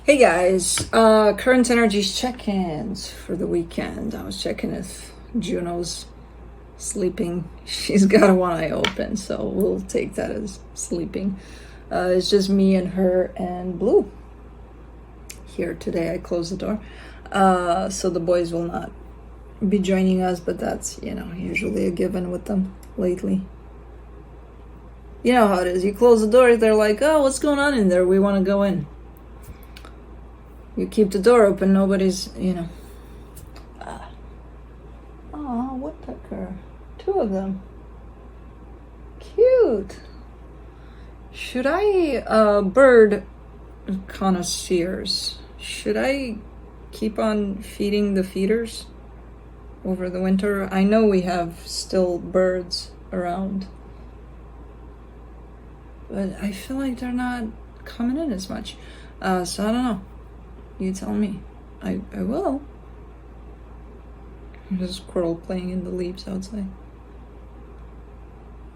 Hey guys, current energies check-ins for the weekend. I was checking if Juno's sleeping. She's got one eye open, so we'll take that as sleeping. It's just me and her and Blue here today. I closed the door, so the boys will not be joining us, but that's, usually a given with them lately. You know how it is. You close the door, they're like, oh, what's going on in there? We want to go in. You keep the door open, nobody's, Oh, woodpecker. 2 of them. Cute. Should I, bird connoisseurs, should I keep on feeding the feeders over the winter? I know we have still birds around, but I feel like they're not coming in as much. So I don't know. You tell me. I will. There's a squirrel playing in the leaves outside.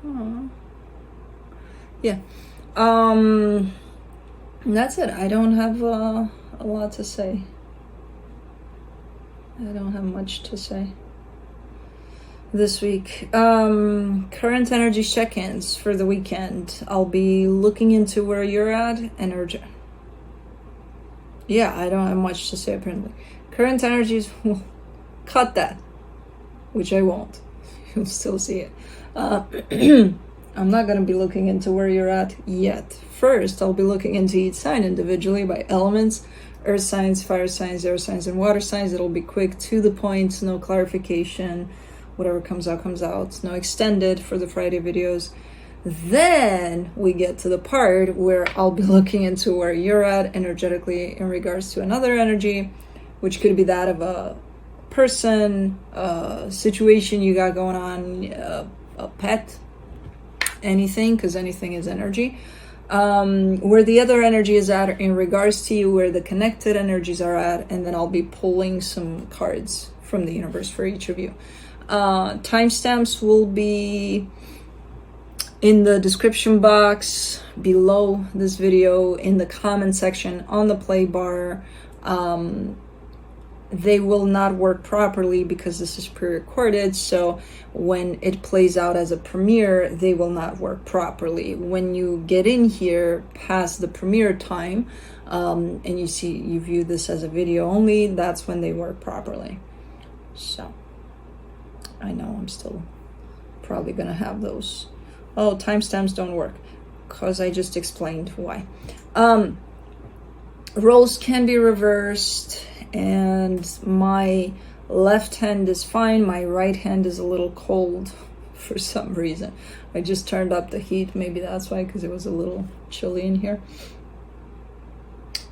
Aww. Yeah. That's it. I don't have a lot to say. I don't have much to say this week. Current energy check-ins for the weekend. I'll be looking into where you're at. Energy. Yeah, I don't have much to say apparently. Current energies, cut that, which I won't. You'll still see it. I'm not going to be looking into where you're at yet. First, I'll be looking into each sign individually by elements: earth signs, fire signs, air signs, and water signs. It'll be quick, to the point, no clarification. Whatever comes out, comes out. No extended for the Friday videos. Then we get to the part where I'll be looking into where you're at energetically in regards to another energy, which could be that of a person, a situation you got going on, a pet, anything, because anything is energy. Where the other energy is at in regards to you, where the connected energies are at, and then I'll be pulling some cards from the universe for each of you. Timestamps will be in the description box below this video, in the comment section, on the play bar. They will not work properly because this is pre-recorded, so when it plays out as a premiere, they will not work properly. When you get in here past the premiere time, and you view this as a video only, that's when they work properly. So I know I'm still probably gonna have those. Oh, timestamps don't work, because I just explained why. Roles can be reversed, and my left hand is fine. My right hand is a little cold for some reason. I just turned up the heat. Maybe that's why, because it was a little chilly in here.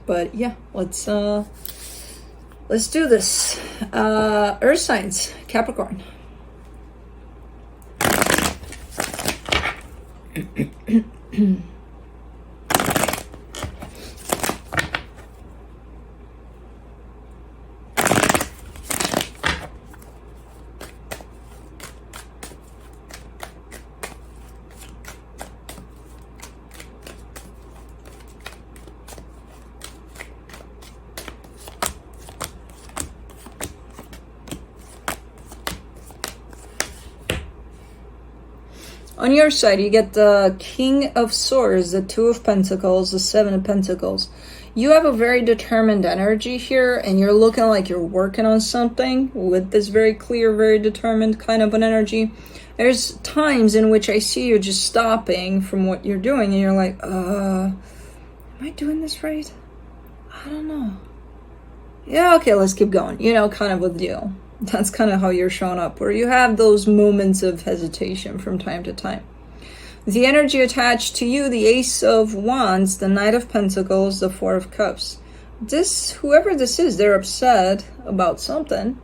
But yeah, let's do this. Earth signs, Capricorn. On your side, you get the King of Swords, the 2 of Pentacles, the 7 of Pentacles. You have a very determined energy here, and you're looking like you're working on something with this very clear, very determined kind of an energy. There's times in which I see you just stopping from what you're doing, and you're like, am I doing this right? I don't know. Yeah, okay, let's keep going. Kind of a deal. That's kind of how you're showing up, where you have those moments of hesitation from time to time. The energy attached to you, the Ace of Wands, the Knight of Pentacles, the 4 of Cups. Whoever this is, they're upset about something.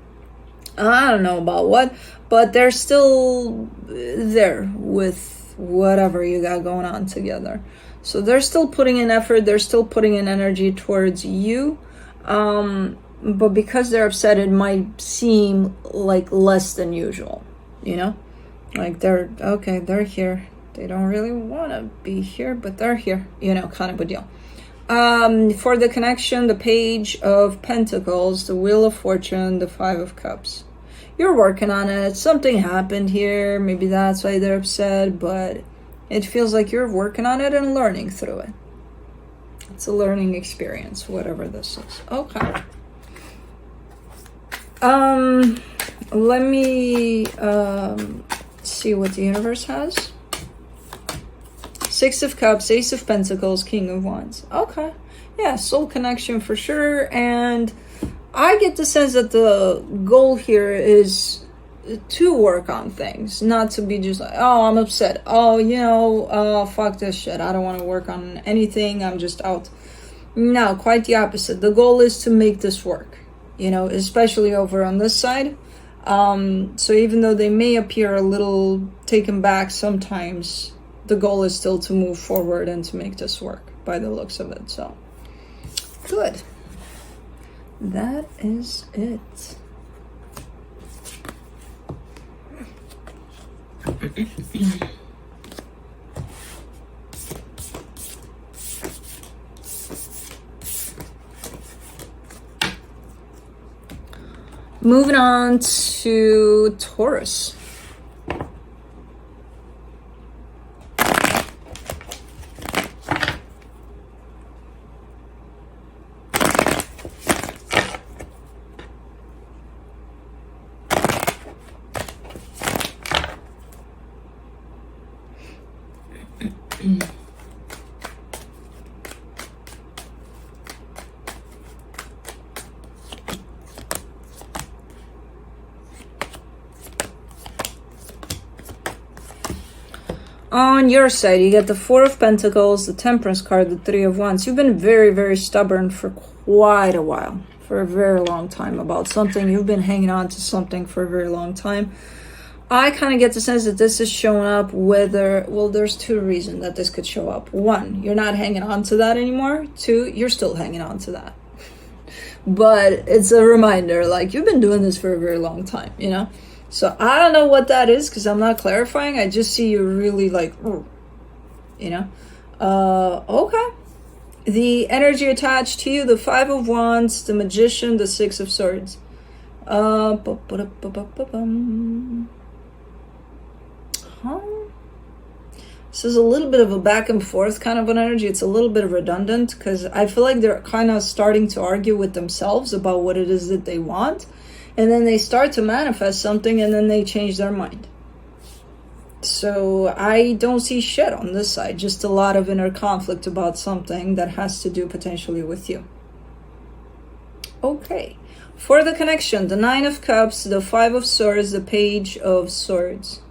I don't know about what, but they're still there with whatever you got going on together. So they're still putting in effort, they're still putting in energy towards you. But because they're upset, it might seem like less than usual, Like they're here. They don't really want to be here, but they're here, kind of a deal. For the connection, the Page of Pentacles, the Wheel of Fortune, the Five of Cups. You're working on it. Something happened here. Maybe that's why they're upset, but it feels like you're working on it and learning through it. It's a learning experience, whatever this is. Okay. Let me see what the universe has. Six of Cups, Ace of Pentacles, King of Wands. Okay. Yeah, soul connection for sure. And I get the sense that the goal here is to work on things, not to be just like, oh, I'm upset. Oh, you know, fuck this shit. I don't want to work on anything. I'm just out. No, quite the opposite. The goal is to make this work, you know, especially over on this side. So even though they may appear a little taken back sometimes, the goal is still to move forward and to make this work by the looks of it. So, good. That is it. Moving on to Taurus. On your side, you get the Four of Pentacles, the Temperance card, the Three of Wands. You've been very, very stubborn for quite a while, for a very long time about something. You've been hanging on to something for a very long time. I kind of get the sense that this is showing up whether, well, there's two reasons that this could show up. One, you're not hanging on to that anymore. Two, you're still hanging on to that. But it's a reminder, like, you've been doing this for a very long time, you know? So I don't know what that is because I'm not clarifying. I just see you really like, you know? Okay. The energy attached to you, the Five of Wands, the Magician, the Six of Swords. This is a little bit of a back and forth kind of an energy. It's a little bit redundant because I feel like they're kind of starting to argue with themselves about what it is that they want. And then they start to manifest something and then they change their mind. So I don't see shit on this side. Just a lot of inner conflict about something that has to do potentially with you. Okay. For the connection, the Nine of Cups, the Five of Swords, the Page of Swords.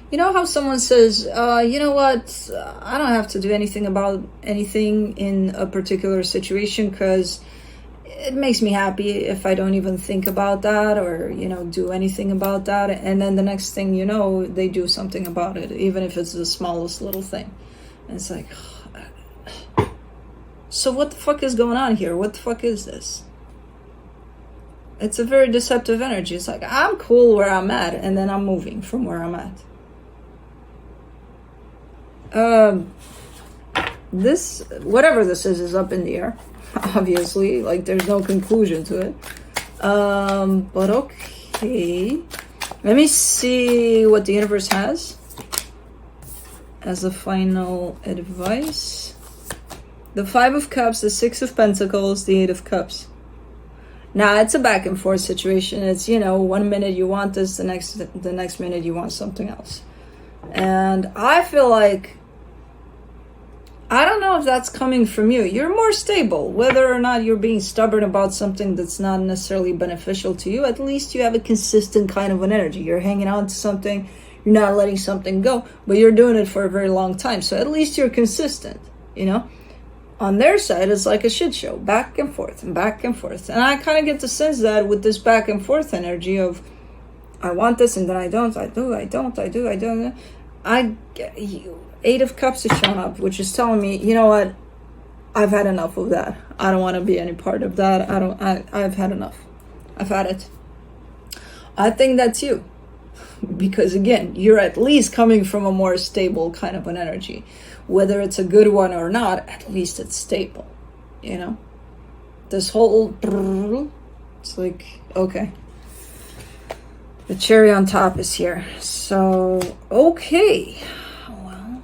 You know how someone says, you know what, I don't have to do anything about anything in a particular situation because it makes me happy if I don't even think about that or, you know, do anything about that. And then the next thing you know, they do something about it, even if it's the smallest little thing. And it's like, so what the fuck is going on here? What the fuck is this? It's a very deceptive energy. It's like, I'm cool where I'm at, and then I'm moving from where I'm at. This, whatever this is up in the air, obviously, like there's no conclusion to it. But okay, let me see what the universe has as a final advice. The Five of Cups, the Six of Pentacles, the Eight of Cups. Now it's a back and forth situation. It's, you know, 1 minute you want this, the next minute you want something else. And I feel like, I don't know if that's coming from you. You're more stable. Whether or not you're being stubborn about something that's not necessarily beneficial to you, at least you have a consistent kind of an energy. You're hanging on to something, you're not letting something go, but you're doing it for a very long time. So at least you're consistent, you know? On their side, it's like a shit show, back and forth and back and forth. And I kind of get the sense that with this back and forth energy of, I want this and then I don't, I do, I don't, I do, I don't. Eight of Cups is showing up, which is telling me, you know what? I've had enough of that. I don't want to be any part of that. I've had enough. I've had it. I think that's you. Because again, you're at least coming from a more stable kind of an energy. Whether it's a good one or not, at least it's stable, you know? This whole, it's like, okay. The cherry on top is here. So, okay. Well,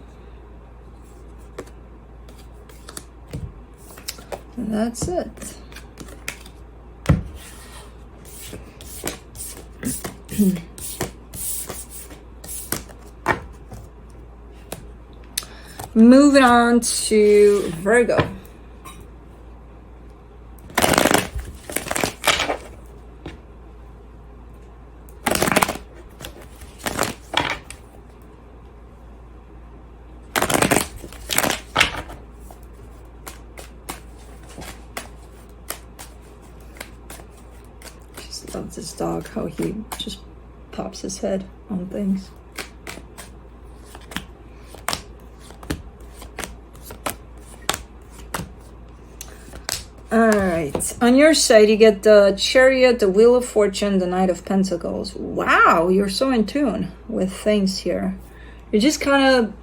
that's it. Moving on to Virgo. Just love this dog, how he just pops his head on things. Alright, on your side you get the Chariot, the Wheel of Fortune, the Knight of Pentacles. Wow, you're so in tune with things here. You're just kind of,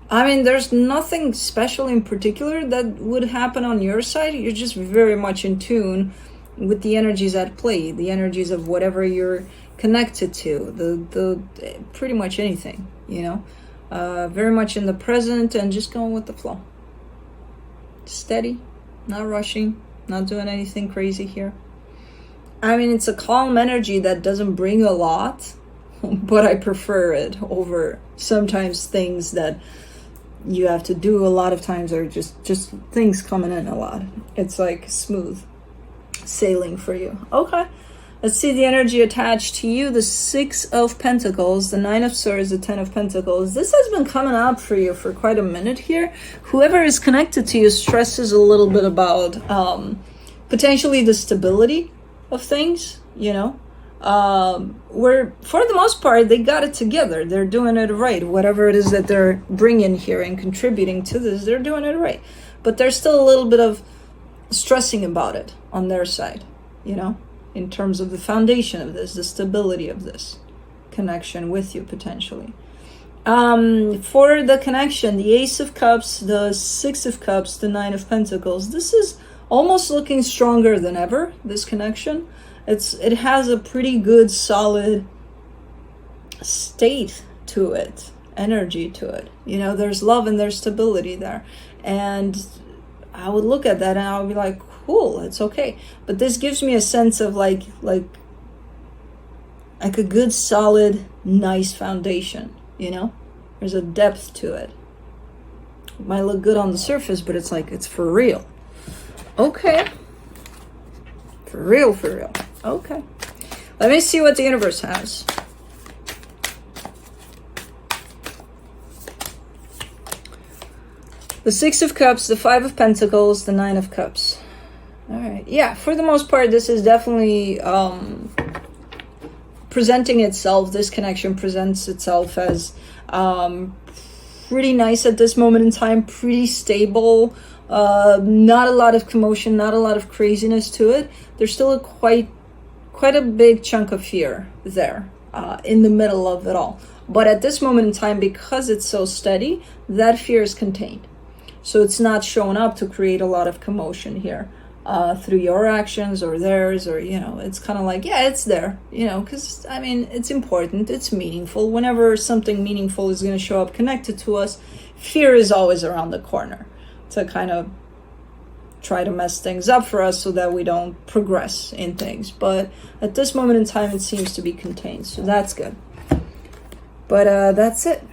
I mean, there's nothing special in particular that would happen on your side. You're just very much in tune with the energies at play, the energies of whatever you're connected to, the pretty much anything, you know. Very much in the present and just going with the flow. Steady. Not rushing, not doing anything crazy here. I mean, it's a calm energy that doesn't bring a lot, but I prefer it over sometimes things that you have to do a lot of times, or just things coming in a lot. It's like smooth sailing for you. Okay. Let's see the energy attached to you. The Six of Pentacles, the Nine of Swords, the Ten of Pentacles. This has been coming up for you for quite a minute here. Whoever is connected to you stresses a little bit about potentially the stability of things, you know. Where, for the most part, they got it together. They're doing it right. Whatever it is that they're bringing here and contributing to this, they're doing it right. But there's still a little bit of stressing about it on their side, you know. In terms of the foundation of this, the stability of this connection with you, potentially. For the connection, the Ace of Cups, the Six of Cups, the Nine of Pentacles. This is almost looking stronger than ever, this connection. It has a pretty good, solid state to it, energy to it. You know, there's love and there's stability there. And I would look at that and I would be like, cool, it's okay. But this gives me a sense of like a good, solid, nice foundation, you know? There's a depth to it. It might look good on the surface, but it's like, it's for real. Okay. For real, for real. Okay. Let me see what the universe has. The Six of Cups, the Five of Pentacles, the Nine of Cups. All right. Yeah, for the most part, this is definitely presenting itself. This connection presents itself as pretty nice at this moment in time, pretty stable. Not a lot of commotion, not a lot of craziness to it. There's still quite a big chunk of fear there in the middle of it all. But at this moment in time, because it's so steady, that fear is contained. So it's not showing up to create a lot of commotion here. Through your actions or theirs, or, you know, it's kind of like, yeah, it's there, you know, because, I mean, it's important, it's meaningful. Whenever something meaningful is going to show up connected to us, fear is always around the corner to kind of try to mess things up for us so that we don't progress in things. But at this moment in time, it seems to be contained, so that's good. But that's it.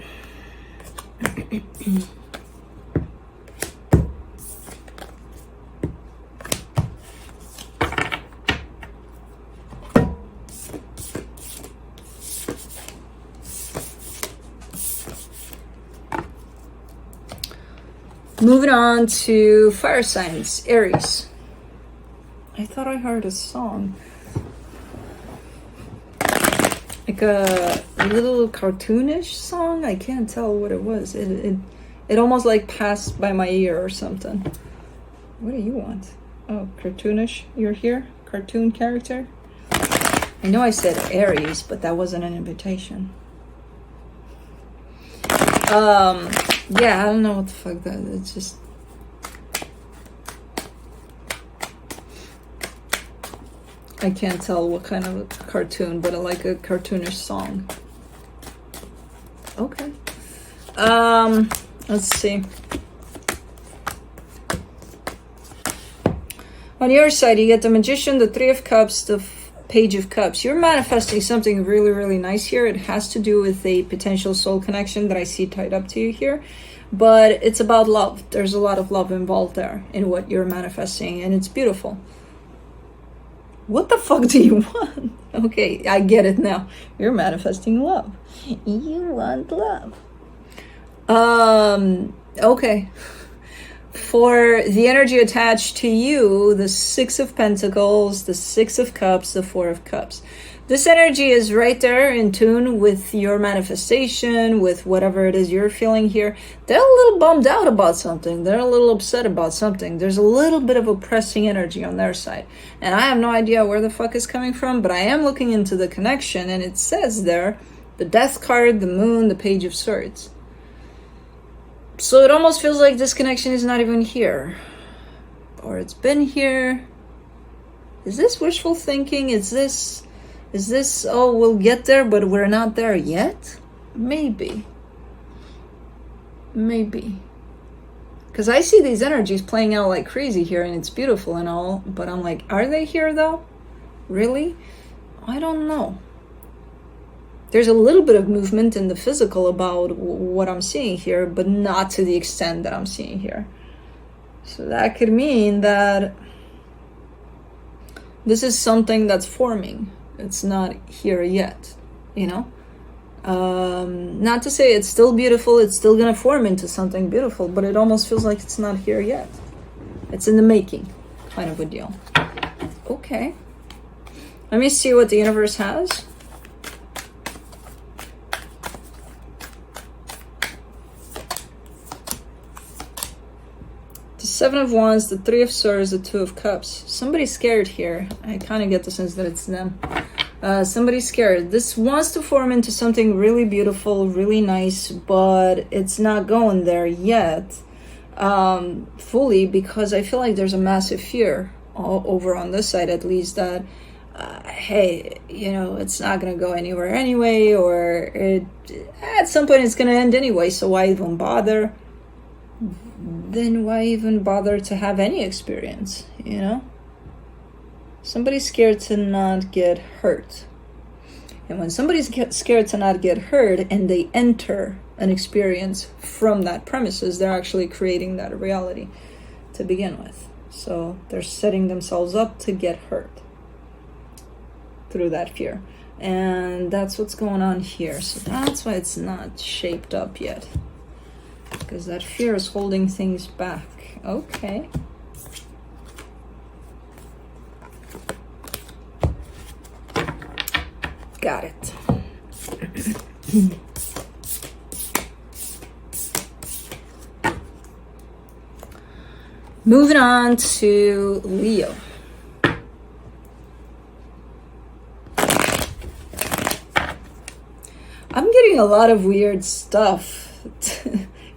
Moving on to fire signs, Aries. I thought I heard a song. Like a little cartoonish song? I can't tell what it was. It almost like passed by my ear or something. What do you want? Oh, cartoonish? You're here? Cartoon character? I know I said Aries, but that wasn't an invitation. Yeah, I don't know what the fuck that is. It's just... I can't tell what kind of a cartoon, but I like a cartoonish song. Okay. Let's see. On your side, you get the Magician, the Three of Cups, the Page of Cups. You're manifesting something really, really nice here. It has to do with a potential soul connection that I see tied up to you here. But it's about love. There's a lot of love involved there in what you're manifesting, and it's beautiful. What the fuck do you want? Okay, I get it now. You're manifesting love. You want love. Okay. For the energy attached to you, the Six of Pentacles, the Six of Cups, the Four of Cups. This energy is right there in tune with your manifestation, with whatever it is you're feeling here. They're a little bummed out about something. They're a little upset about something. There's a little bit of oppressing energy on their side. And I have no idea where the fuck is coming from, but I am looking into the connection, and it says there, the Death card, the Moon, the Page of Swords. So it almost feels like this connection is not even here. Or it's been here. Is this wishful thinking? Is this, oh, we'll get there, but we're not there yet? Maybe. Maybe. Because I see these energies playing out like crazy here, and it's beautiful and all, but I'm like, are they here though? Really? I don't know. There's a little bit of movement in the physical about what I'm seeing here, but not to the extent that I'm seeing here. So that could mean that this is something that's forming. It's not here yet, you know? Not to say it's still beautiful, it's still gonna form into something beautiful, but it almost feels like it's not here yet. It's in the making, kind of a deal. Okay. Let me see what the universe has. The Seven of Wands, the Three of Swords, the Two of Cups. Somebody's scared here. I kind of get the sense that it's them. Somebody's scared. This wants to form into something really beautiful, really nice, but it's not going there yet fully, because I feel like there's a massive fear over on this side, at least, that hey, you know, it's not going to go anywhere anyway, or at some point it's going to end anyway, so why even bother? Then why even bother to have any experience, you know? Somebody's scared to not get hurt. And when somebody's scared to not get hurt and they enter an experience from that premises, they're actually creating that reality to begin with. So they're setting themselves up to get hurt through that fear. And that's what's going on here. So that's why it's not shaped up yet. Because that fear is holding things back. Okay. Got it. Moving on to Leo. I'm getting a lot of weird stuff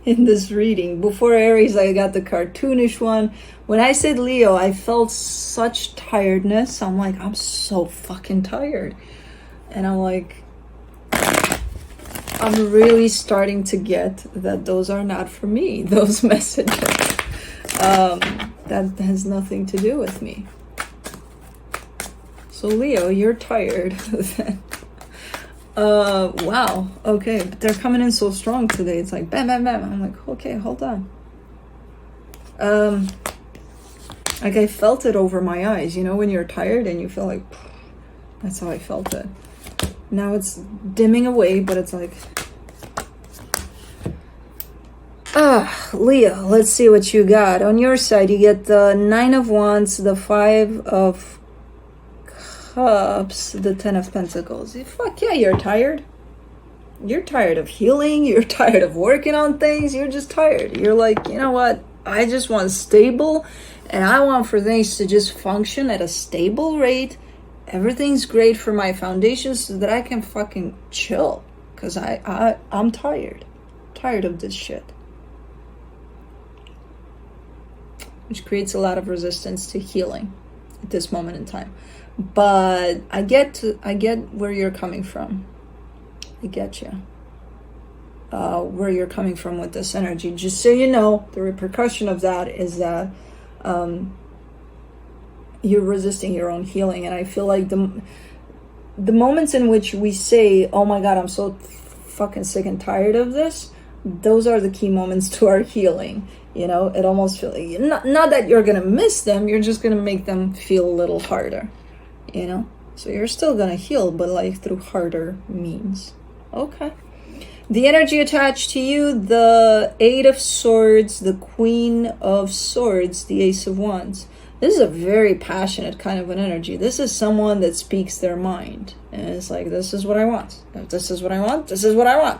in this reading. Before Aries, I got the cartoonish one. When I said Leo, I felt such tiredness. I'm like, I'm so fucking tired. And I'm like, I'm really starting to get that those are not for me, those messages. That has nothing to do with me. So Leo, you're tired. Wow, okay, but they're coming in so strong today. It's like bam, bam, bam. I'm like, okay, hold on. Like I felt it over my eyes, you know, when you're tired and you feel like, that's how I felt it. Now it's dimming away, but it's like, Leo, let's see what you got. On your side, you get the Nine of Wands, the Five of Cups, the Ten of Pentacles. Fuck yeah, you're tired. You're tired of healing. You're tired of working on things. You're just tired. You're like, you know what? I just want stable, and I want for things to just function at a stable rate everything's great for my foundation so that I can fucking chill. Because I'm tired. Tired of this shit. Which creates a lot of resistance to healing at this moment in time. But I get where you're coming from. I get you. Where you're coming from with this energy. Just so you know, the repercussion of that is that you're resisting your own healing. And I feel like the moments in which we say, oh my God, I'm so fucking sick and tired of this, those are the key moments to our healing. You know, it almost feels like, not that you're gonna miss them, you're just gonna make them feel a little harder, you know. So you're still gonna heal, but like through harder means. Okay. The energy attached to you, the Eight of Swords, the Queen of Swords, the Ace of Wands. This is a very passionate kind of an energy. This is someone that speaks their mind. And it's like, this is what I want. If this is what I want, this is what I want.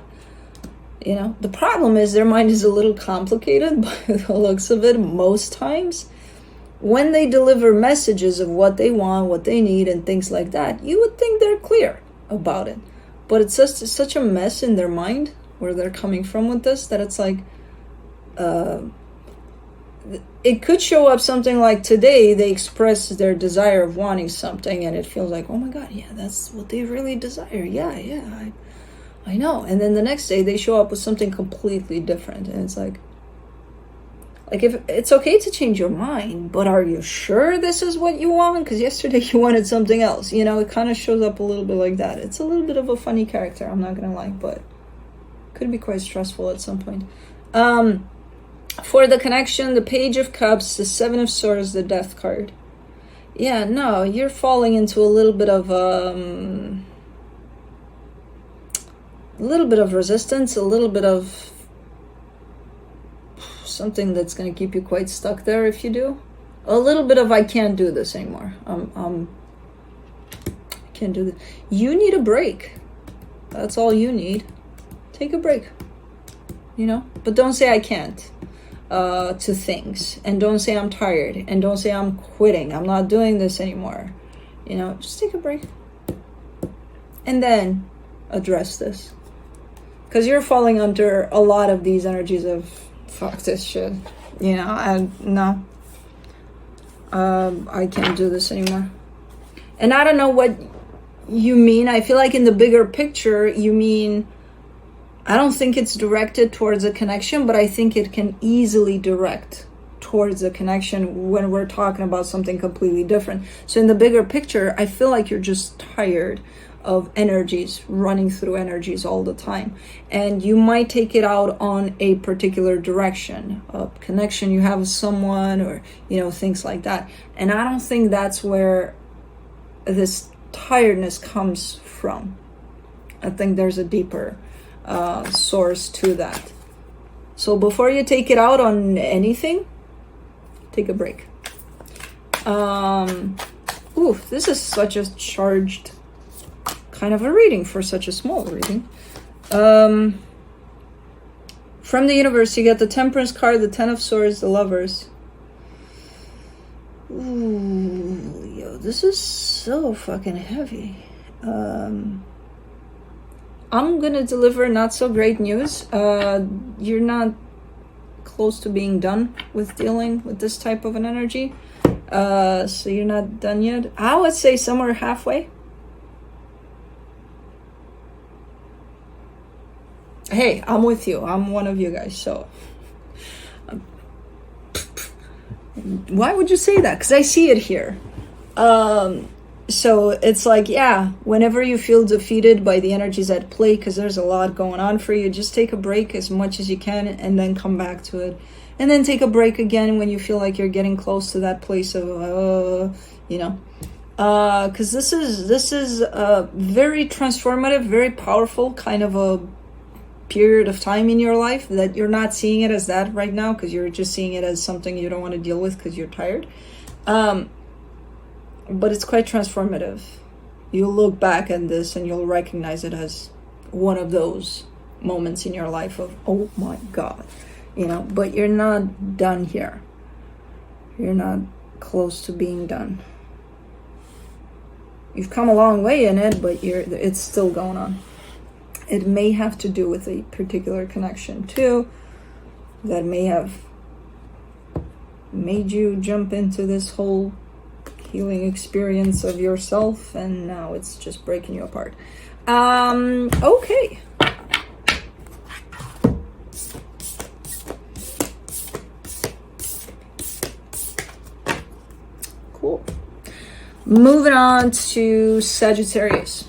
You know, the problem is their mind is a little complicated by the looks of it most times. When they deliver messages of what they want, what they need, and things like that, you would think they're clear about it. But it's just such a mess in their mind where they're coming from with this that it's like, it could show up something like today they express their desire of wanting something and it feels like, oh my God, yeah, that's what they really desire. Yeah, I know. And then the next day they show up with something completely different. And it's like if it's okay to change your mind, but are you sure this is what you want? Because yesterday you wanted something else. You know, it kind of shows up a little bit like that. It's a little bit of a funny character, I'm not going to lie, but could be quite stressful at some point. For the connection, the Page of Cups, the Seven of Swords, the Death card. Yeah, no, you're falling into a little bit of resistance, a little bit of something that's going to keep you quite stuck there if you do. A little bit of I can't do this anymore. I can't do this. You need a break. That's all you need. Take a break. You know? But don't say I can't to things. And don't say I'm tired. And don't say I'm quitting. I'm not doing this anymore. You know? Just take a break. And then address this. Because you're falling under a lot of these energies of fuck this shit, you know, I can't do this anymore. And I don't know what you mean. I feel like in the bigger picture, you mean, I don't think it's directed towards a connection, but I think it can easily direct towards a connection when we're talking about something completely different. So in the bigger picture, I feel like you're just tired of energies, running through energies all the time. And you might take it out on a particular direction, a connection you have with someone or, you know, things like that. And I don't think that's where this tiredness comes from. I think there's a deeper source to that. So before you take it out on anything, take a break. Ooh, this is such a charged kind of a reading for such a small reading. From the universe, you get the Temperance card, the Ten of Swords, the Lovers. Ooh, yo, this is so fucking heavy. I'm gonna deliver not so great news. You're not close to being done with dealing with this type of an energy. So you're not done yet. I would say somewhere halfway. Hey, I'm with you. I'm one of you guys. So why would you say that? Because I see it here. So it's like, yeah, whenever you feel defeated by the energies at play, because there's a lot going on for you, just take a break as much as you can and then come back to it. And then take a break again when you feel like you're getting close to that place of, you know. Because this is a very transformative, very powerful kind of a period of time in your life that you're not seeing it as that right now because you're just seeing it as something you don't want to deal with because you're tired. But it's quite transformative. You'll look back at this and you'll recognize it as one of those moments in your life of, oh my God, you know, but you're not done here. You're not close to being done. You've come a long way in it, but it's still going on. It may have to do with a particular connection too that may have made you jump into this whole healing experience of yourself, and now it's just breaking you apart. Okay. Cool. Moving on to Sagittarius.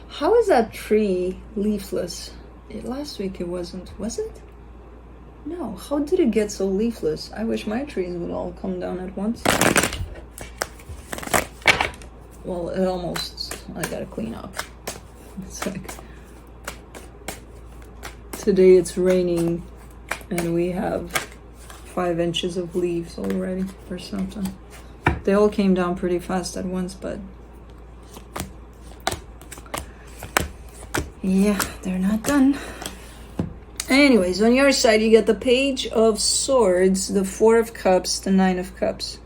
How is that tree leafless? Last week it wasn't, was it? No, how did it get so leafless? I wish my trees would all come down at once. Well, it almost, I gotta clean up. It's like, today it's raining and we have 5 inches of leaves already or something. They all came down pretty fast at once, but yeah, they're not done. Anyways, on your side, you get the Page of Swords, the 4 of Cups, the 9 of Cups.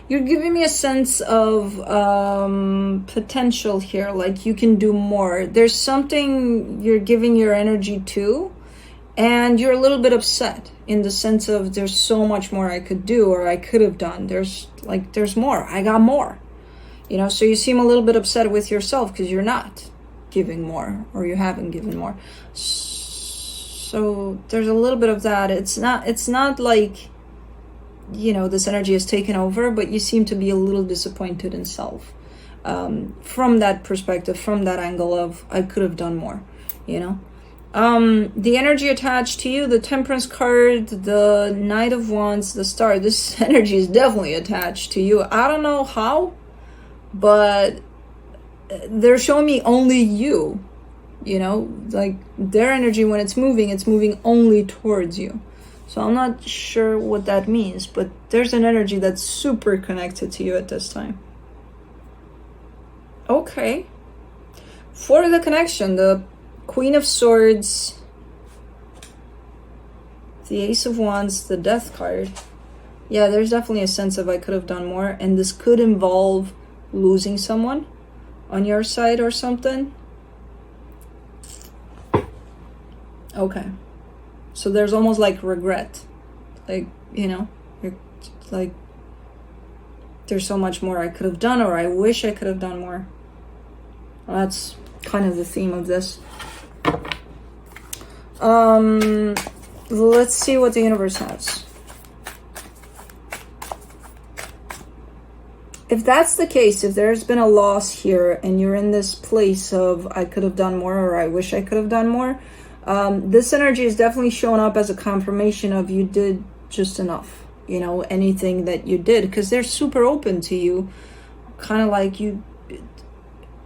You're giving me a sense of potential here, like you can do more. There's something you're giving your energy to, and you're a little bit upset in the sense of there's so much more I could do or I could have done. There's more. I got more. You know, so you seem a little bit upset with yourself because you're not giving more, or you haven't given more. So there's a little bit of that. It's not like, you know, this energy has taken over, but you seem to be a little disappointed in self from that perspective, from that angle of I could have done more, you know. The energy attached to you, the Temperance card, the Knight of Wands, the Star, this energy is definitely attached to you. I don't know how, but they're showing me only you, you know, like their energy, when it's moving only towards you. So I'm not sure what that means, but there's an energy that's super connected to you at this time. Okay. For the connection, the Queen of Swords, the Ace of Wands, the Death card. Yeah, there's definitely a sense of I could have done more, and this could involve losing someone on your side or something. Okay. So there's almost like regret. Like, you know, you're like, there's so much more I could have done, or I wish I could have done more. Well, that's kind of the theme of this. Let's see what the universe has. If that's the case, if there's been a loss here and you're in this place of I could have done more, or I wish I could have done more, this energy is definitely showing up as a confirmation of you did just enough, you know, anything that you did, because they're super open to you, kind of like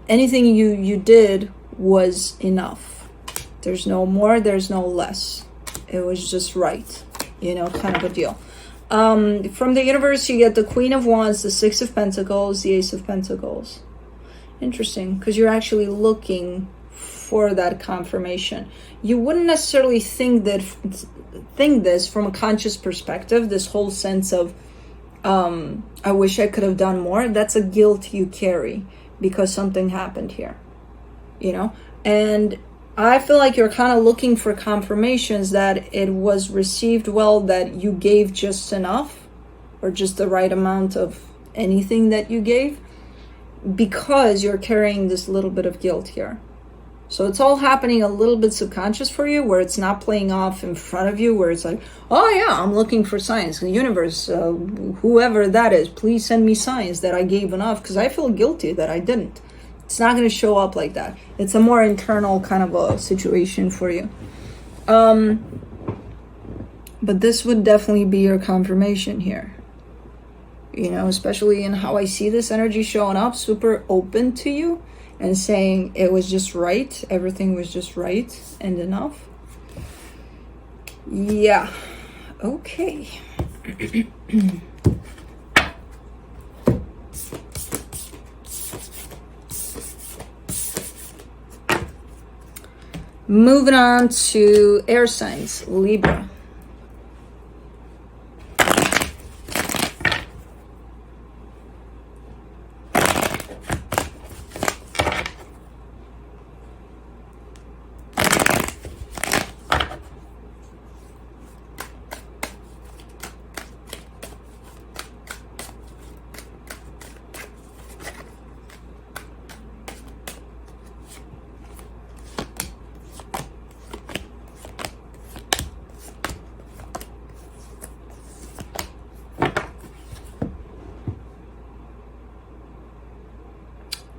anything you did was enough. There's no more, there's no less. It was just right, you know, kind of a deal. From the universe, you get the Queen of Wands, the 6 of Pentacles, the Ace of Pentacles. Interesting, because you're actually looking for that confirmation. You wouldn't necessarily think this from a conscious perspective, this whole sense of I wish I could have done more. That's a guilt you carry because something happened here, you know. And I feel like you're kind of looking for confirmations that it was received well, that you gave just enough or just the right amount of anything that you gave, because you're carrying this little bit of guilt here. So it's all happening a little bit subconscious for you, where it's not playing off in front of you, where it's like, oh yeah, I'm looking for signs. The universe, whoever that is, please send me signs that I gave enough, because I feel guilty that I didn't. It's not going to show up like that. It's a more internal kind of a situation for you. But this would definitely be your confirmation here. You know, especially in how I see this energy showing up, super open to you and saying it was just right. Everything was just right and enough. Yeah. Okay. Moving on to air signs, Libra.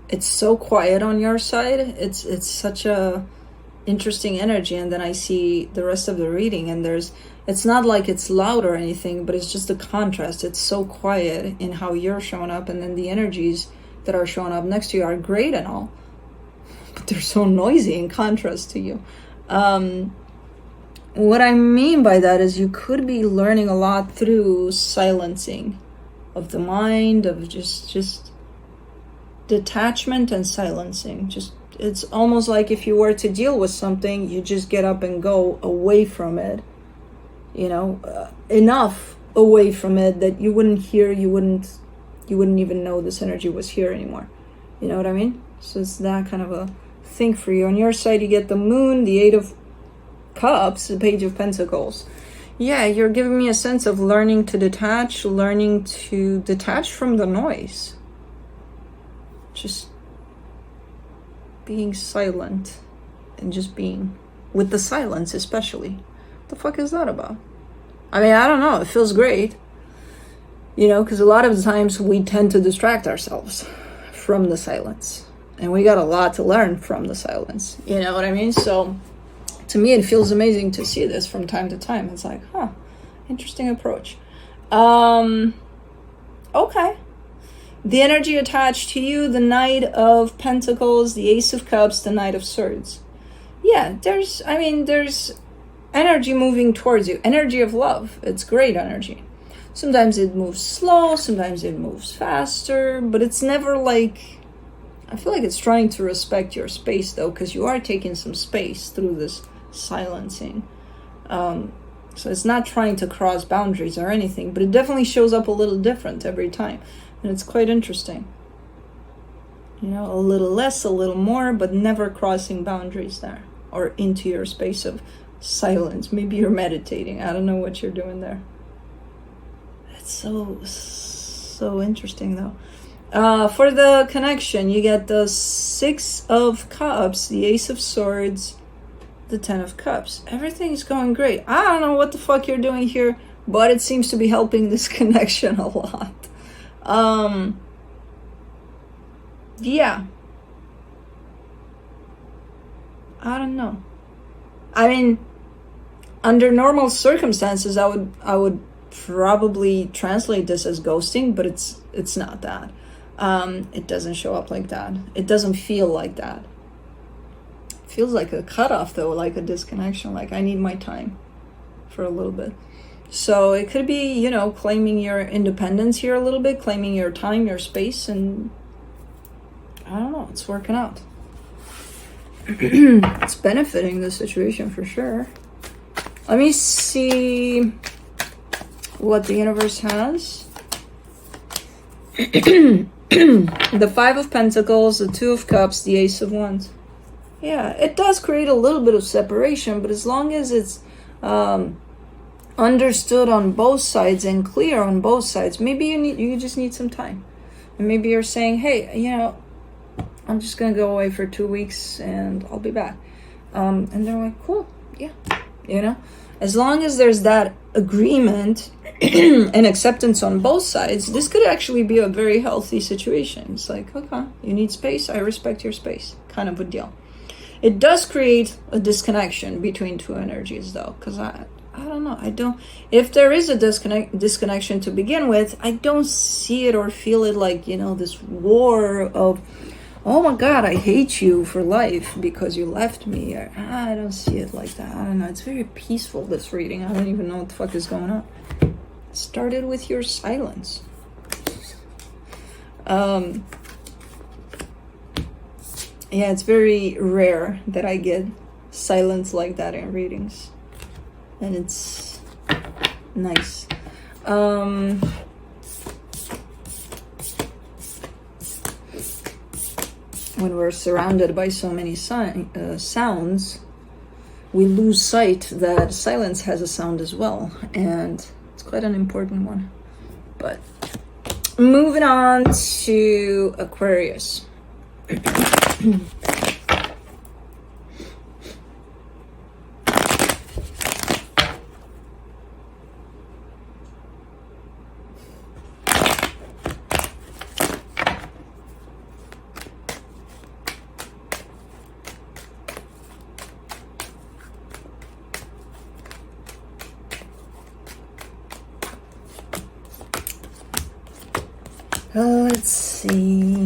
It's so quiet on your side. It's such a interesting energy, and then I see the rest of the reading, and it's not like it's loud or anything, but it's just a contrast. It's so quiet in how you're showing up, and then the energies that are showing up next to you are great and all, but they're so noisy in contrast to you. What I mean by that is you could be learning a lot through silencing of the mind, of just detachment and silencing. Just, it's almost like if you were to deal with something, you just get up and go away from it, you know, enough away from it that you wouldn't hear, you wouldn't even know this energy was here anymore. You know what I mean? So it's that kind of a thing for you. On your side, you get the Moon, the Eight of Cups, the Page of Pentacles. Yeah, you're giving me a sense of learning to detach from the noise. Just being silent and just being with the silence, especially. What the fuck is that about? I mean, I don't know. It feels great, you know, because a lot of the times we tend to distract ourselves from the silence, and we got a lot to learn from the silence. You know what I mean? So to me, it feels amazing to see this from time to time. It's like, huh, interesting approach. Okay. The energy attached to you, the Knight of Pentacles, the Ace of Cups, the Knight of Swords. Yeah, there's energy moving towards you. Energy of love. It's great energy. Sometimes it moves slow, sometimes it moves faster, but it's never like, I feel like it's trying to respect your space though, because you are taking some space through this silencing. So it's not trying to cross boundaries or anything, but it definitely shows up a little different every time. And it's quite interesting. You know, a little less, a little more, but never crossing boundaries there or into your space of silence. Maybe you're meditating. I don't know what you're doing there. It's so interesting though. For the connection, you get the Six of Cups, the Ace of Swords, the Ten of Cups. Everything's going great. I don't know what the fuck you're doing here, but it seems to be helping this connection a lot. Yeah. I don't know. I mean, under normal circumstances, I would probably translate this as ghosting, but it's not that. It doesn't show up like that. It doesn't feel like that. It feels like a cutoff though, like a disconnection, like I need my time for a little bit. So it could be, you know, claiming your independence here a little bit, claiming your time, your space, and I don't know, it's working out. It's benefiting the situation for sure. Let me see what the universe has. The Five of Pentacles, the Two of Cups, the Ace of Wands. Yeah, it does create a little bit of separation, but as long as it's understood on both sides and clear on both sides, maybe you just need some time. And maybe you're saying, hey, you know, I'm just gonna go away for 2 weeks and I'll be back. And they're like, cool, yeah, you know, as long as there's that agreement and acceptance on both sides, this could actually be a very healthy situation. It's like, okay, you need space, I respect your space, kind of a deal. It does create a disconnection between two energies though, because I don't know, if there is a disconnection to begin with, I don't see it or feel it like, you know, this war of, oh my god, I hate you for life because you left me. I don't see it like that. I don't know, it's very peaceful, this reading. I don't even know what the fuck is going on. It started with your silence. Yeah, it's very rare that I get silence like that in readings, and it's nice. When we're surrounded by so many sounds, we lose sight that silence has a sound as well, and it's quite an important one. But moving on to Aquarius. Let's see.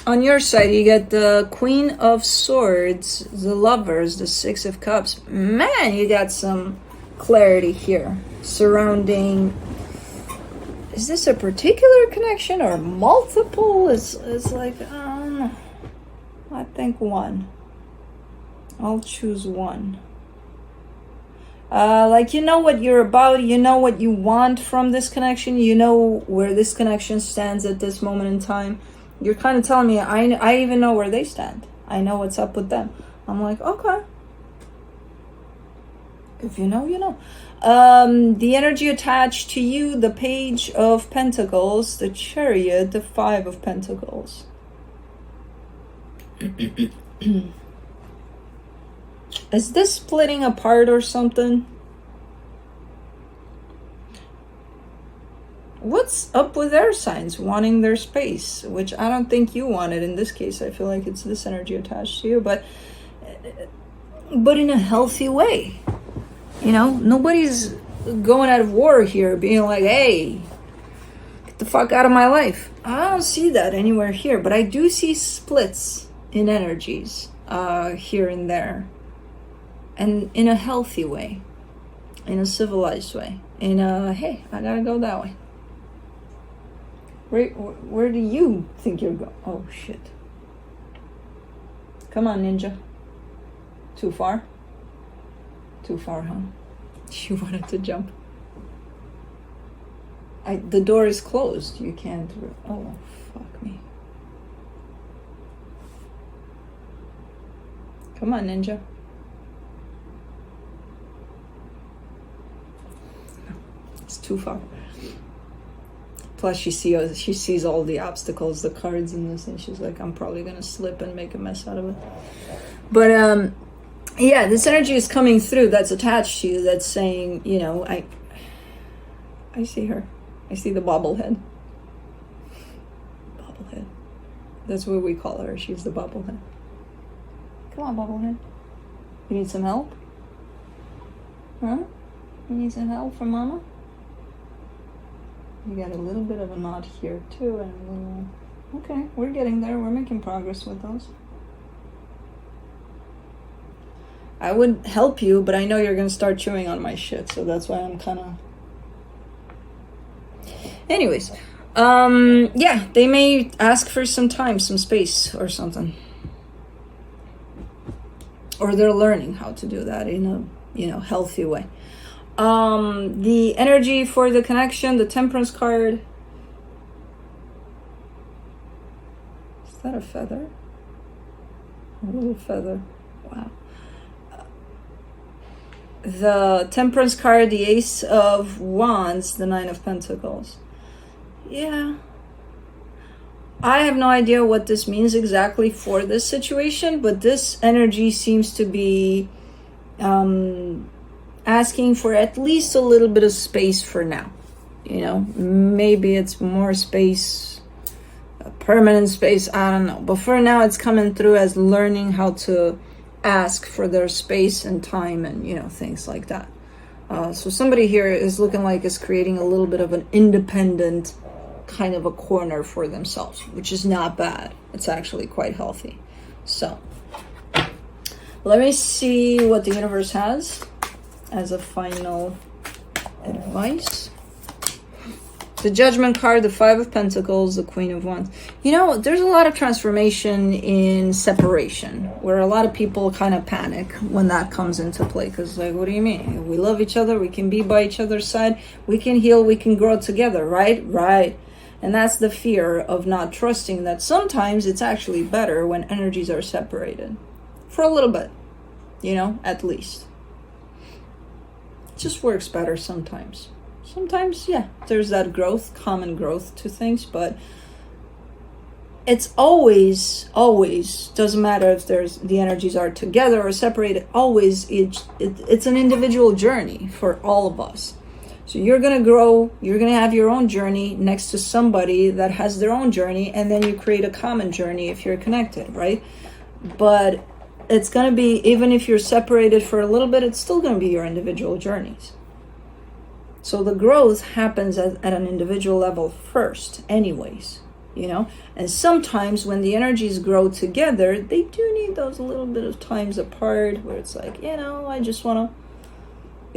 On your side, you get the Queen of Swords, the Lovers, the Six of Cups. Man, you got some clarity here surrounding. Is this a particular connection or multiple? It's like, I think one. I'll choose one. Like, you know what you're about, you know what you want from this connection, you know where this connection stands at this moment in time. You're kind of telling me, I even know where they stand. I know what's up with them. I'm like, okay. If you know, you know. The energy attached to you, the Page of Pentacles, the Chariot, the Five of Pentacles. Is this splitting apart or something? What's up with their signs wanting their space, which I don't think you wanted in this case. I feel like it's this energy attached to you, but in a healthy way. You know, nobody's going out of war here being like, hey, get the fuck out of my life. I don't see that anywhere here, but I do see splits in energies here and there. And in a healthy way, in a civilized way, in a, hey, I gotta go that way. Where do you think you're going? Oh, shit. Come on, ninja. Too far? Too far, huh? You wanted to jump. The door is closed. You can't... Oh, fuck me. Come on, ninja. It's too far. Plus, she sees all the obstacles, the cards in this, and she's like, I'm probably gonna slip and make a mess out of it. But yeah, this energy is coming through that's attached to you, that's saying, you know, I see her. I see the bobblehead. Bobblehead. That's what we call her. She's the bobblehead. Come on, bobblehead. You need some help? Huh? You need some help from mama? You got a little bit of a knot here too, and a little... Okay, we're getting there. We're making progress with those. I would help you, but I know you're gonna start chewing on my shit, so that's why I'm kind of... Anyways, yeah, they may ask for some time, some space or something. Or they're learning how to do that in a, you know, healthy way. The energy for the connection, the Temperance card. Is that a feather? A little feather. Wow. The Temperance card, the Ace of Wands, the Nine of Pentacles. Yeah. I have no idea what this means exactly for this situation, but this energy seems to be asking for at least a little bit of space for now. You know, maybe it's more space, a permanent space, I don't know. But for now, it's coming through as learning how to ask for their space and time and, you know, things like that. So somebody here is looking like is creating a little bit of an independent kind of a corner for themselves, which is not bad. It's actually quite healthy. So let me see what the universe has as a final advice. The Judgment card, the Five of Pentacles, the Queen of Wands. You know, there's a lot of transformation in separation, where a lot of people kind of panic when that comes into play. Because, like, what do you mean? We love each other. We can be by each other's side. We can heal. We can grow together, right? Right. And that's the fear of not trusting that sometimes it's actually better when energies are separated. For a little bit, you know, at least. It just works better sometimes. Sometimes, yeah, there's that growth, common growth to things, but it's always, doesn't matter if the energies are together or separated, always it's an individual journey for all of us. So you're going to grow, you're going to have your own journey next to somebody that has their own journey, and then you create a common journey if you're connected, right? But it's going to be, even if you're separated for a little bit, it's still going to be your individual journeys. So the growth happens at an individual level first anyways, you know. And sometimes when the energies grow together, they do need those little bit of times apart where it's like, you know, I just want to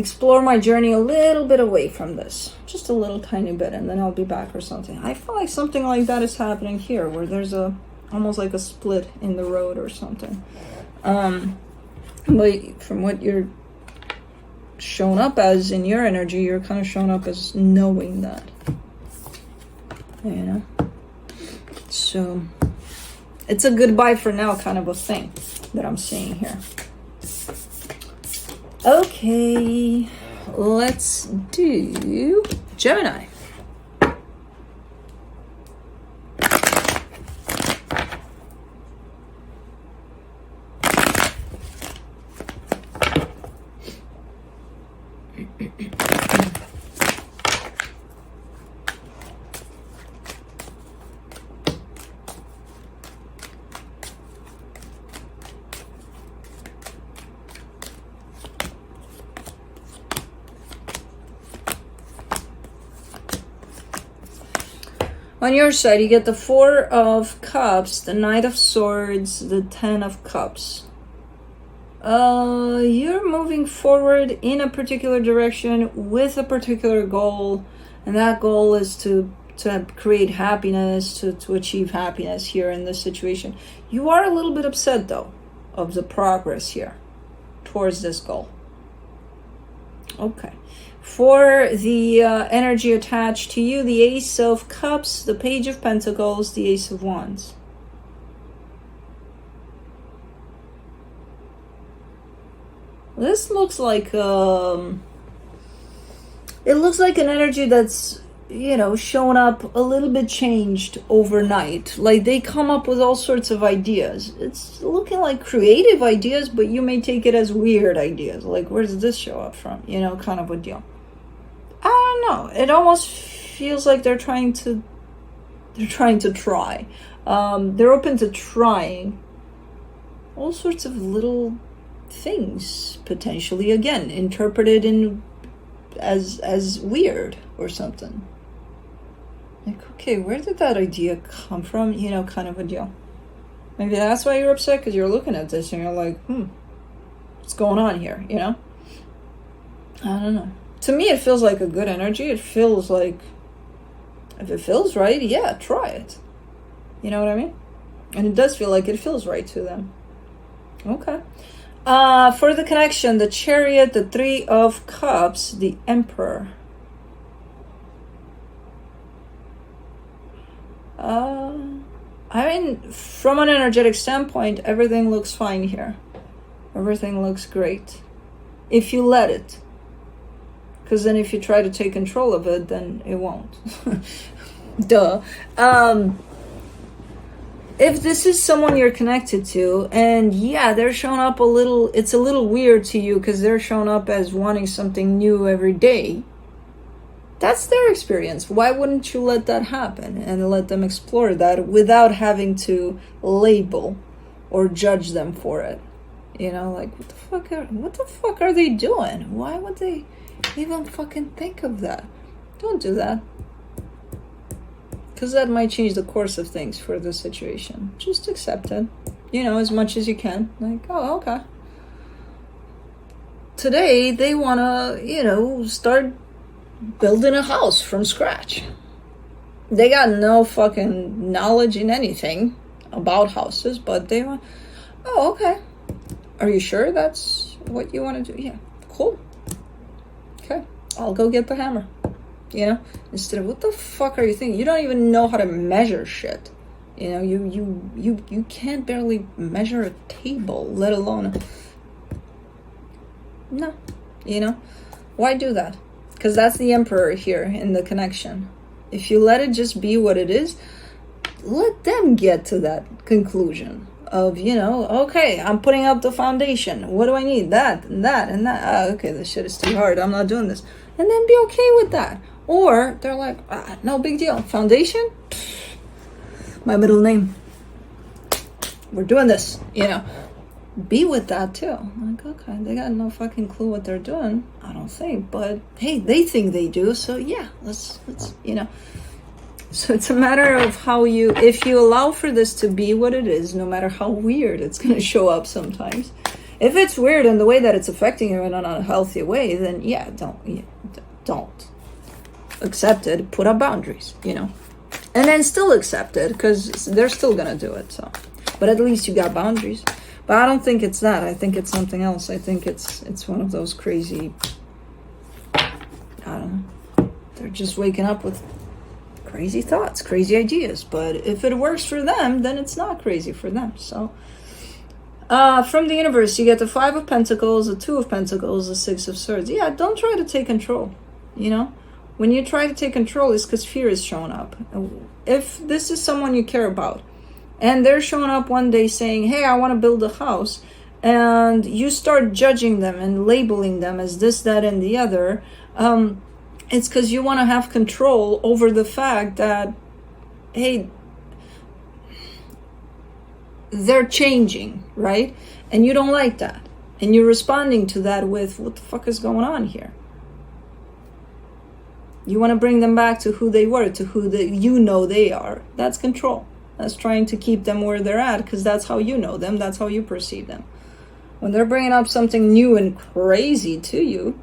explore my journey a little bit away from this. Just a little tiny bit, and then I'll be back or something. I feel like something like that is happening here, where there's almost like a split in the road or something. But from what you're shown up as in your energy, you're kind of shown up as knowing that, you know. So it's a goodbye for now kind of a thing that I'm seeing here. Okay, let's do Gemini. On your side, you get the Four of Cups, the Knight of Swords, the Ten of Cups. You're moving forward in a particular direction with a particular goal, and that goal is to create happiness, to achieve happiness here in this situation. You are a little bit upset, though, of the progress here towards this goal. Okay. For the energy attached to you, the Ace of Cups, the Page of Pentacles, the Ace of Wands. This looks like it looks like an energy that's, you know, shown up a little bit changed overnight. Like they come up with all sorts of ideas. It's looking like creative ideas, but you may take it as weird ideas. Like, where does this show up from? You know, kind of a deal. I don't know. It almost feels like they're trying to try. They're open to trying all sorts of little things, potentially, again, interpreted in as weird or something. Like, okay, where did that idea come from? You know, kind of a deal. Maybe that's why you're upset, because you're looking at this and you're like, what's going on here, you know? I don't know. To me, it feels like a good energy. It feels like, if it feels right, yeah, try it. You know what I mean? And it does feel like it feels right to them. Okay. For the connection, the Chariot, the Three of Cups, the Emperor. I mean, from an energetic standpoint, everything looks fine here. Everything looks great. If you let it. Because then if you try to take control of it, then it won't. Duh. If this is someone you're connected to, and yeah, they're showing up it's a little weird to you because they're showing up as wanting something new every day. That's their experience. Why wouldn't you let that happen and let them explore that without having to label or judge them for it? You know, like, what the fuck are they doing? Why would they even fucking think of that? Don't do that. Because that might change the course of things for the situation. Just accept it. You know, as much as you can. Like, oh, okay. Today, they want to, you know, start building a house from scratch. They got no fucking knowledge in anything about houses, but they want, oh, okay. Are you sure that's what you want to do? Yeah, cool. Okay, I'll go get the hammer. You know, instead of, what the fuck are you thinking? You don't even know how to measure shit. You know, you can't barely measure a table, let alone. No, you know, why do that? Because that's the emperor here in the connection. If you let it just be what it is, let them get to that conclusion of, you know, okay, I'm putting up the foundation. What do I need? That and that and that. Ah, okay, this shit is too hard. I'm not doing this. And then be okay with that. Or they're like, no big deal. Foundation? My middle name. We're doing this, you know. Be with that too. Like, okay, they got no fucking clue what they're doing, I don't think. But hey, they think they do, so yeah, let's you know. So it's a matter of how you, if you allow for this to be what it is, no matter how weird it's gonna show up sometimes. If it's weird in the way that it's affecting you in an unhealthy way, then yeah, don't accept it. Put up boundaries, you know, and then still accept it because they're still gonna do it. So, but at least you got boundaries. But I don't think it's that. I think it's something else. I think it's one of those crazy, I don't know. They're just waking up with crazy thoughts, crazy ideas. But if it works for them, then it's not crazy for them. So from the universe, you get the 5 of Pentacles, the 2 of Pentacles, the 6 of Swords. Yeah, don't try to take control, you know? When you try to take control, it's because fear is showing up. If this is someone you care about, and they're showing up one day saying, hey, I want to build a house, and you start judging them and labeling them as this, that, and the other, it's because you want to have control over the fact that, hey, they're changing, right? And you don't like that. And you're responding to that with, what the fuck is going on here? You want to bring them back to who they were, to who you know they are. That's control. That's trying to keep them where they're at, because that's how you know them. That's how you perceive them. When they're bringing up something new and crazy to you,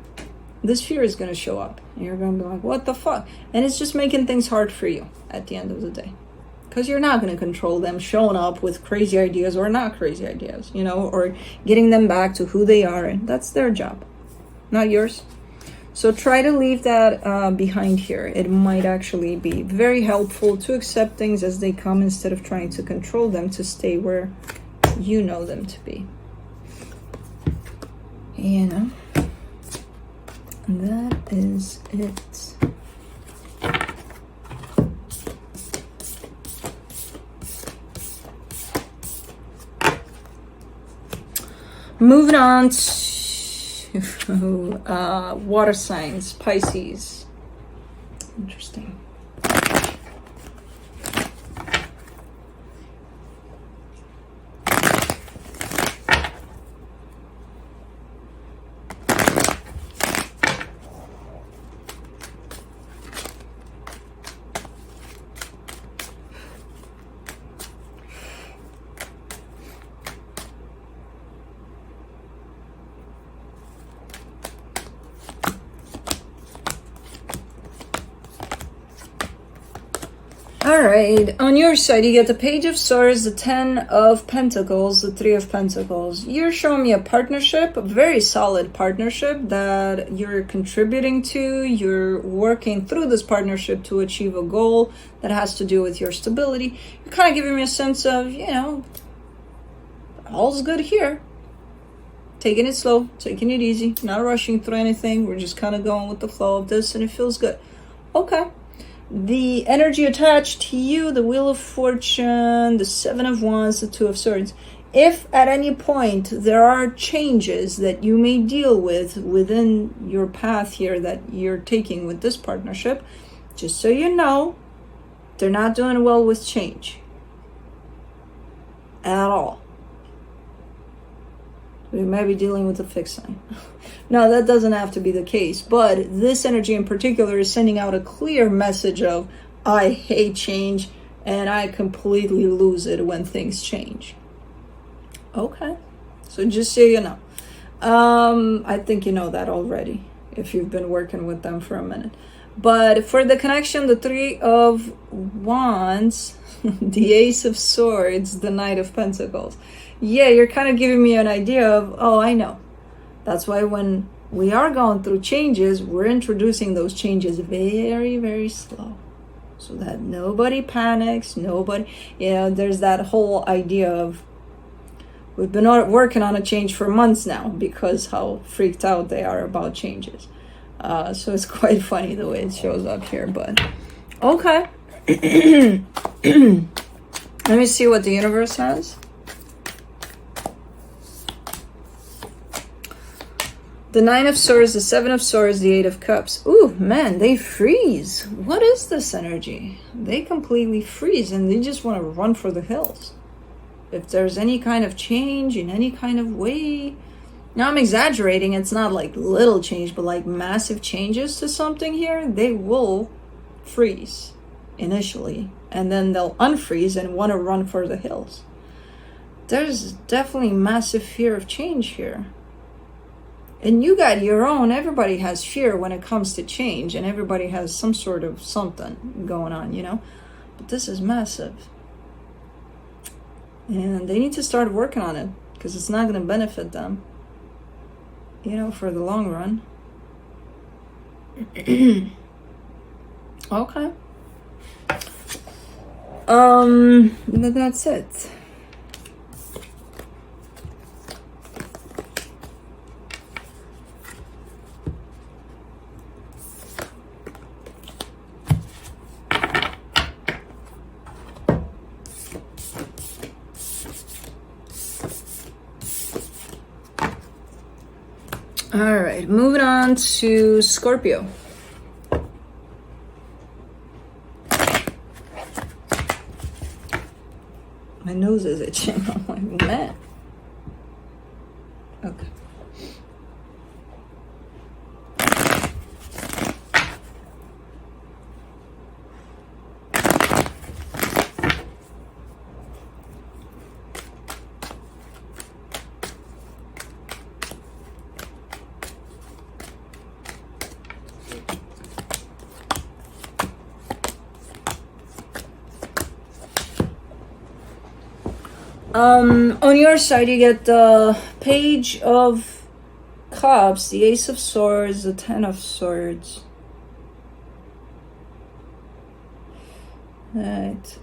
this fear is going to show up. And you're going to be like, what the fuck? And it's just making things hard for you at the end of the day. Because you're not going to control them showing up with crazy ideas or not crazy ideas, you know, or getting them back to who they are. And that's their job, not yours. So try to leave that behind here. It might actually be very helpful to accept things as they come instead of trying to control them to stay where you know them to be. You know? And that is it. Moving on to water signs, Pisces. Interesting. All right, on your side, you get the Page of Swords, the 10 of Pentacles, the 3 of Pentacles. You're showing me a partnership, a very solid partnership that you're contributing to. You're working through this partnership to achieve a goal that has to do with your stability. You're kind of giving me a sense of, you know, all's good here. Taking it slow, taking it easy, not rushing through anything. We're just kind of going with the flow of this, and it feels good. Okay. The energy attached to you, the Wheel of Fortune, the 7 of Wands, the 2 of Swords. If at any point there are changes that you may deal with within your path here that you're taking with this partnership, just so you know, they're not doing well with change. At all. We may be dealing with a fixed sign. No, that doesn't have to be the case. But this energy in particular is sending out a clear message of, I hate change and I completely lose it when things change. Okay. So just so you know. I think you know that already if you've been working with them for a minute. But for the connection, the Three of Wands, the Ace of Swords, the Knight of Pentacles. Yeah, you're kind of giving me an idea of, oh, I know. That's why when we are going through changes, we're introducing those changes very, very slow. So that nobody panics, nobody, there's that whole idea of, we've been working on a change for months now because how freaked out they are about changes. So it's quite funny the way it shows up here, but okay. Let me see what the universe has. The Nine of Swords, the Seven of Swords, the Eight of Cups. Ooh, man, they freeze. What is this energy? They completely freeze and they just want to run for the hills. If there's any kind of change in any kind of way. Now I'm exaggerating. It's not like little change, but like massive changes to something here. They will freeze initially and then they'll unfreeze and want to run for the hills. There's definitely massive fear of change here. And you got your own, everybody has fear when it comes to change, and everybody has some sort of something going on, But this is massive. And they need to start working on it, because it's not going to benefit them, for the long run. Okay. That's it. All right, moving on to Scorpio. My nose is itching. I'm like, man. Okay. On your side, you get the Page of Cups, the Ace of Swords, the Ten of Swords. Right.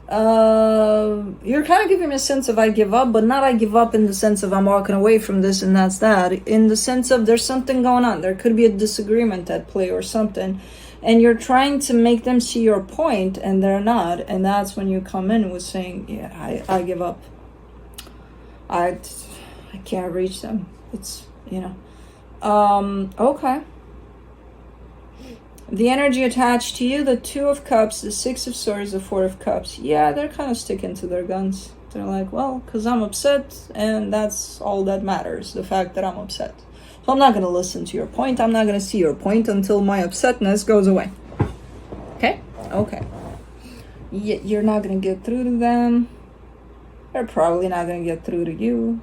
You're kind of giving me a sense of I give up, but not I give up in the sense of I'm walking away from this and that's that. In the sense of there's something going on. There could be a disagreement at play or something. And you're trying to make them see your point and they're not. And that's when you come in with saying, yeah, I give up. I can't reach them. It's, okay. The energy attached to you, the Two of Cups, the Six of Swords, the Four of Cups. Yeah, they're kind of sticking to their guns. They're like, well, because I'm upset, and that's all that matters, the fact that I'm upset. So I'm not going to listen to your point. I'm not going to see your point until my upsetness goes away. Okay? Okay. You're not going to get through to them. They're probably not going to get through to you.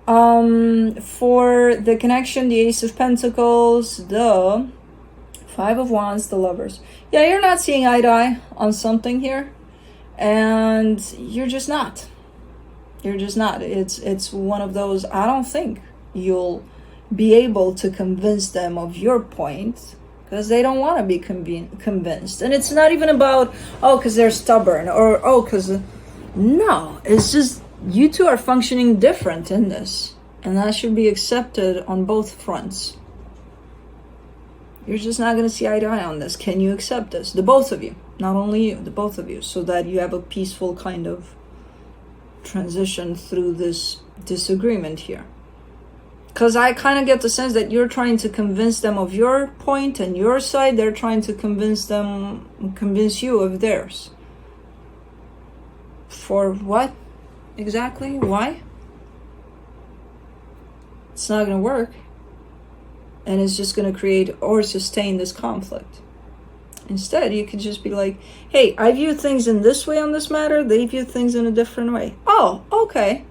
For the connection, the Ace of Pentacles, the Five of Wands, the Lovers. Yeah, you're not seeing eye to eye on something here. And you're just not. You're just not. It's one of those, I don't think you'll be able to convince them of your point. Because they don't want to be convinced. And it's not even about, because they're stubborn. Or, because... No, it's just you two are functioning different in this. And that should be accepted on both fronts. You're just not going to see eye to eye on this. Can you accept this? The both of you. Not only you, the both of you. So that you have a peaceful kind of transition through this disagreement here. Because I kind of get the sense that you're trying to convince them of your point and your side. They're trying to convince you of theirs. For what? Exactly? Why? It's not going to work. And it's just going to create or sustain this conflict. Instead, you could just be like, hey, I view things in this way on this matter. They view things in a different way. Oh, okay.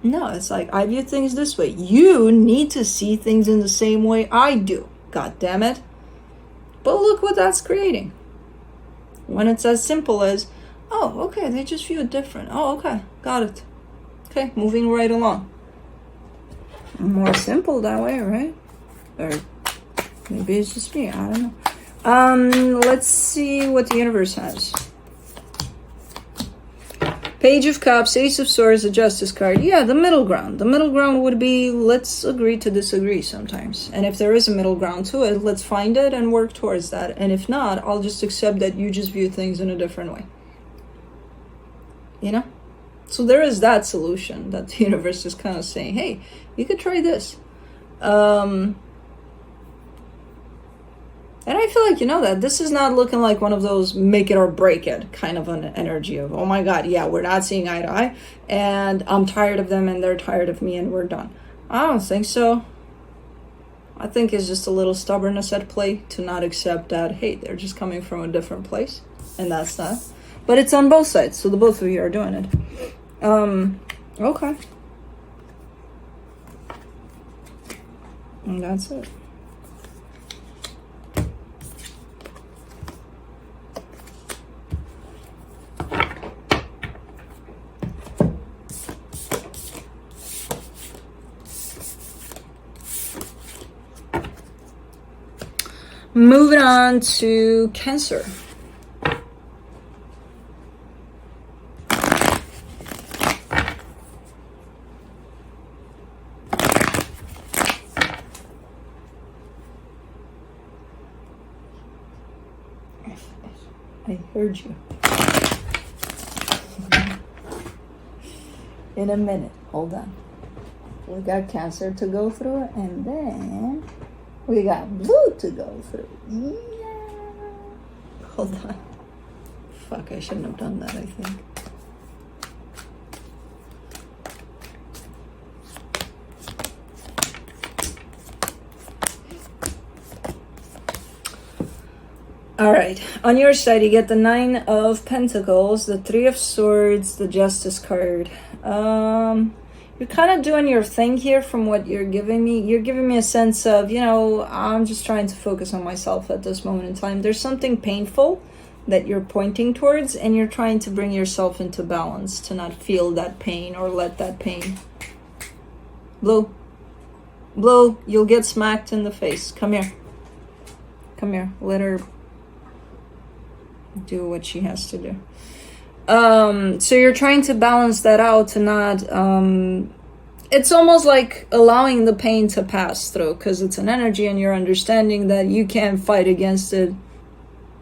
No, it's like, I view things this way. You need to see things in the same way I do. God damn it. But look what that's creating. When it's as simple as, oh, okay, they just view it different. Oh, okay, got it. Okay, moving right along. More simple that way, right? Or maybe it's just me, I don't know. Let's see what the universe has. Page of Cups, Ace of Swords, the Justice card. Yeah, the middle ground. The middle ground would be, let's agree to disagree sometimes. And if there is a middle ground to it, let's find it and work towards that. And if not, I'll just accept that you just view things in a different way. You know? So there is that solution that the universe is kind of saying, hey, you could try this. And I feel like, you know, that this is not looking like one of those make it or break it kind of an energy of, oh my God, yeah, we're not seeing eye to eye and I'm tired of them and they're tired of me and we're done. I don't think so. I think it's just a little stubbornness at play to not accept that, hey, they're just coming from a different place. And that's that. But it's on both sides. So the both of you are doing it. Okay. And that's it. Moving on to Cancer. I heard you. In a minute. Hold on. We got Cancer to go through and then we got blue to go through. Yeah. Hold on. Fuck, I shouldn't have done that, I think. All right. On your side, you get the 9 of Pentacles, the 3 of Swords, the Justice card. You're kind of doing your thing here from what you're giving me. You're giving me a sense of, you know, I'm just trying to focus on myself at this moment in time. There's something painful that you're pointing towards, and you're trying to bring yourself into balance to not feel that pain or let that pain. Blue. Blue, you'll get smacked in the face. Come here. Come here. Let her do what she has to do. So you're trying to balance that out to not, it's almost like allowing the pain to pass through because it's an energy and you're understanding that you can't fight against it.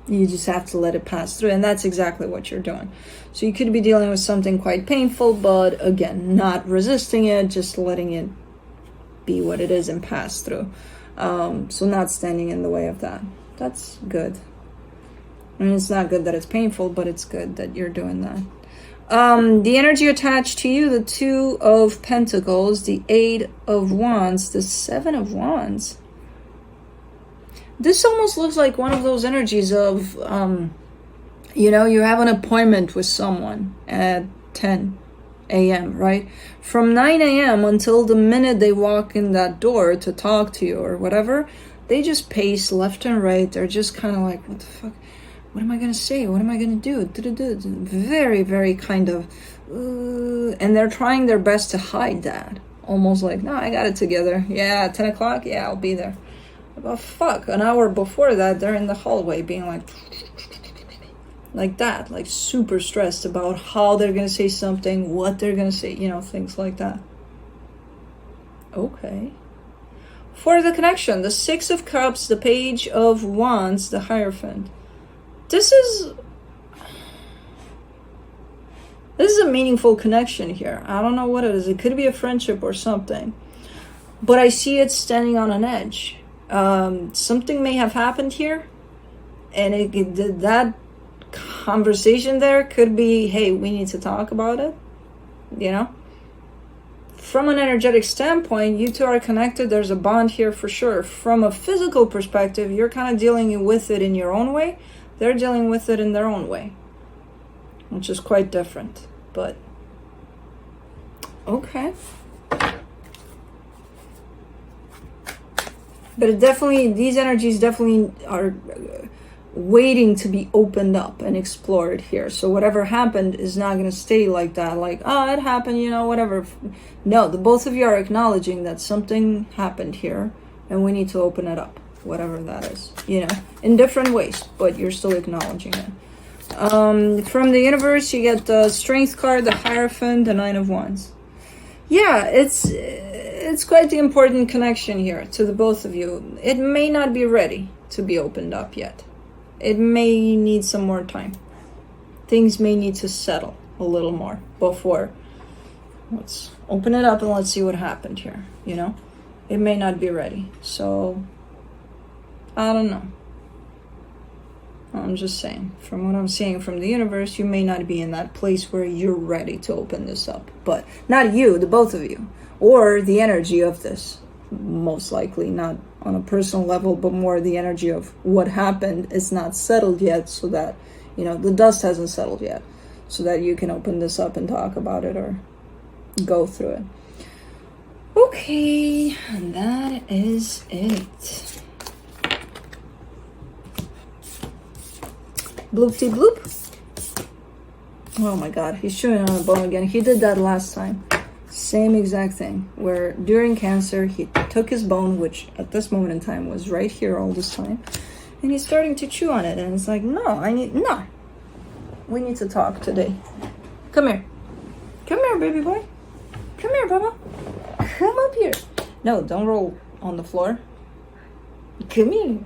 You just have to let it pass through. And that's exactly what you're doing. So you could be dealing with something quite painful, but again, not resisting it, just letting it be what it is and pass through. So not standing in the way of that. That's good. I mean, it's not good that it's painful, but it's good that you're doing that. The energy attached to you, the 2 of Pentacles, the 8 of Wands, the 7 of Wands. This almost looks like one of those energies of, you know, you have an appointment with someone at 10 a.m., right? From 9 a.m. until the minute they walk in that door to talk to you or whatever, they just pace left and right. They're just kind of like, what the fuck? What am I going to say? What am I going to do? Very, very kind of, and they're trying their best to hide that. Almost like, no, I got it together. Yeah, 10 o'clock? Yeah, I'll be there. But fuck, an hour before that, they're in the hallway being like that. Like super stressed about how they're going to say something, what they're going to say, you know, things like that. Okay. For the connection, the 6 of Cups, the Page of Wands, the Hierophant. This is a meaningful connection here. I don't know what it is. It could be a friendship or something. But I see it standing on an edge. Something may have happened here. And that conversation there could be, hey, we need to talk about it. You know? From an energetic standpoint, you two are connected. There's a bond here for sure. From a physical perspective, you're kind of dealing with it in your own way. They're dealing with it in their own way, which is quite different, but okay. But it definitely, these energies definitely are waiting to be opened up and explored here. So whatever happened is not going to stay like that, like, oh, it happened, you know, whatever. No, the both of you are acknowledging that something happened here and we need to open it up, whatever that is, you know, in different ways, but you're still acknowledging it. From the universe, you get the Strength card, the Hierophant, the Nine of Wands. Yeah, it's quite the important connection here to the both of you. It may not be ready to be opened up yet. It may need some more time. Things may need to settle a little more before. Let's open it up and let's see what happened here, you know? It may not be ready. So, I don't know. I'm just saying, from what I'm seeing from the universe, you may not be in that place where you're ready to open this up. But not you, the both of you. Or the energy of this. Most likely not on a personal level, but more the energy of what happened is not settled yet, so that, you know, the dust hasn't settled yet. So that you can open this up and talk about it or go through it. Okay, and that is it. Bloopty bloop. Oh my god, he's chewing on a bone again. He did that last time. Same exact thing. Where during Cancer, he took his bone, which at this moment in time was right here all this time, and he's starting to chew on it. And it's like, no, we need to talk today. Come here. Come here, baby boy. Come here, Baba. Come up here. No, don't roll on the floor. Come here.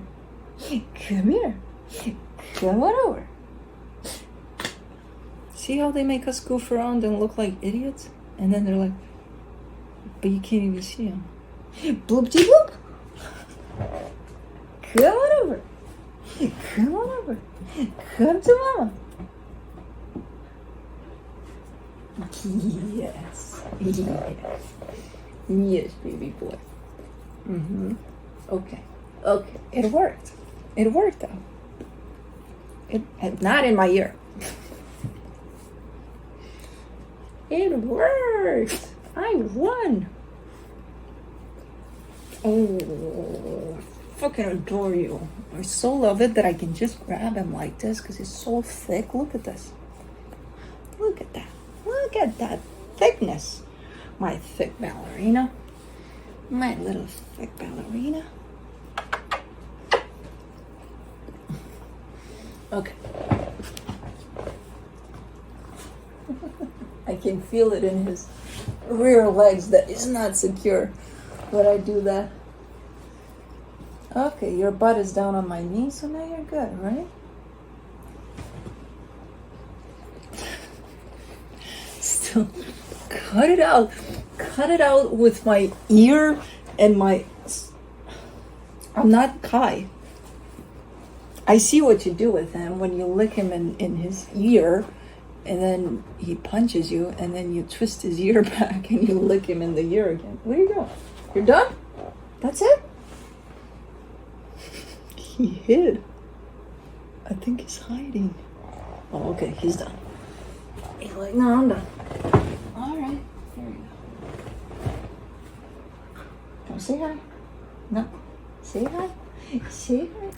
Come here. Come on over. See how they make us goof around and look like idiots? And then they're like, but you can't even see them. Bloopty bloop. Come on over. Come on over. Come to mama. Yes. Yes. Yes, baby boy. Mm-hmm. Okay. Okay. It worked. It worked though. It not in my ear. It worked. I won. Oh, I fucking adore you. I so love it that I can just grab him like this because he's so thick. Look at this. Look at that. Look at that thickness. My thick ballerina. My little thick ballerina. Okay. I can feel it in his rear legs that is not secure when I do that. Okay, your butt is down on my knee, so now you're good, right? Still, cut it out. Cut it out with my ear and my... I'm not Kai. I see what you do with him when you lick him in his ear, and then he punches you, and then you twist his ear back and you lick him in the ear again. What are you doing? You're done? That's it? He hid. I think he's hiding. Oh, okay, he's done. He's like, no, I'm done. All right, here we go. Don't say hi. No. Say hi. Say hi.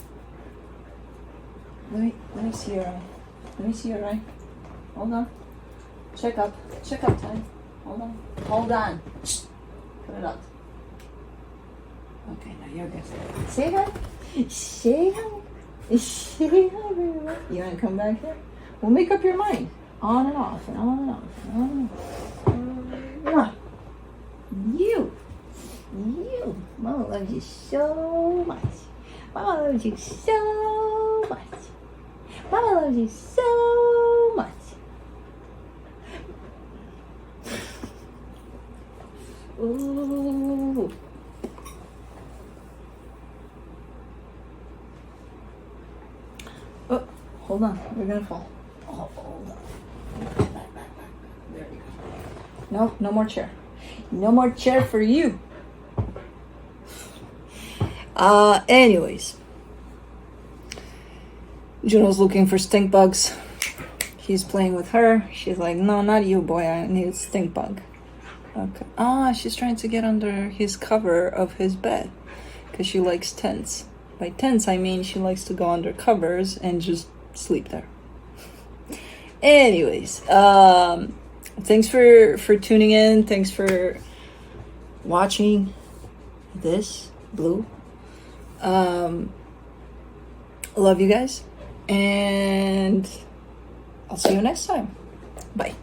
Let me see your eye. Let me see your eye. Hold on. Check up time. Hold on. Hold on. Put it up. Okay, now you're good. Say hi. Say hi. Say hi, baby. You wanna come back here? We'll make up your mind. On and off and on and off and on and off. You. Mama loves you so much. Mama loves you so much. Mama loves you so much. Ooh. Oh, hold on. We're gonna fall. Oh, hold on. Back. There you go. No more chair. No more chair for you. Anyways. Juno's looking for stink bugs. He's playing with her. She's like, no, not you, boy. I need a stink bug. Okay. She's trying to get under his cover of his bed. because she likes tents. By tents, I mean she likes to go under covers and just sleep there. Anyways, thanks for tuning in. Thanks for watching this blue. Love you guys, and I'll see you next time. Bye.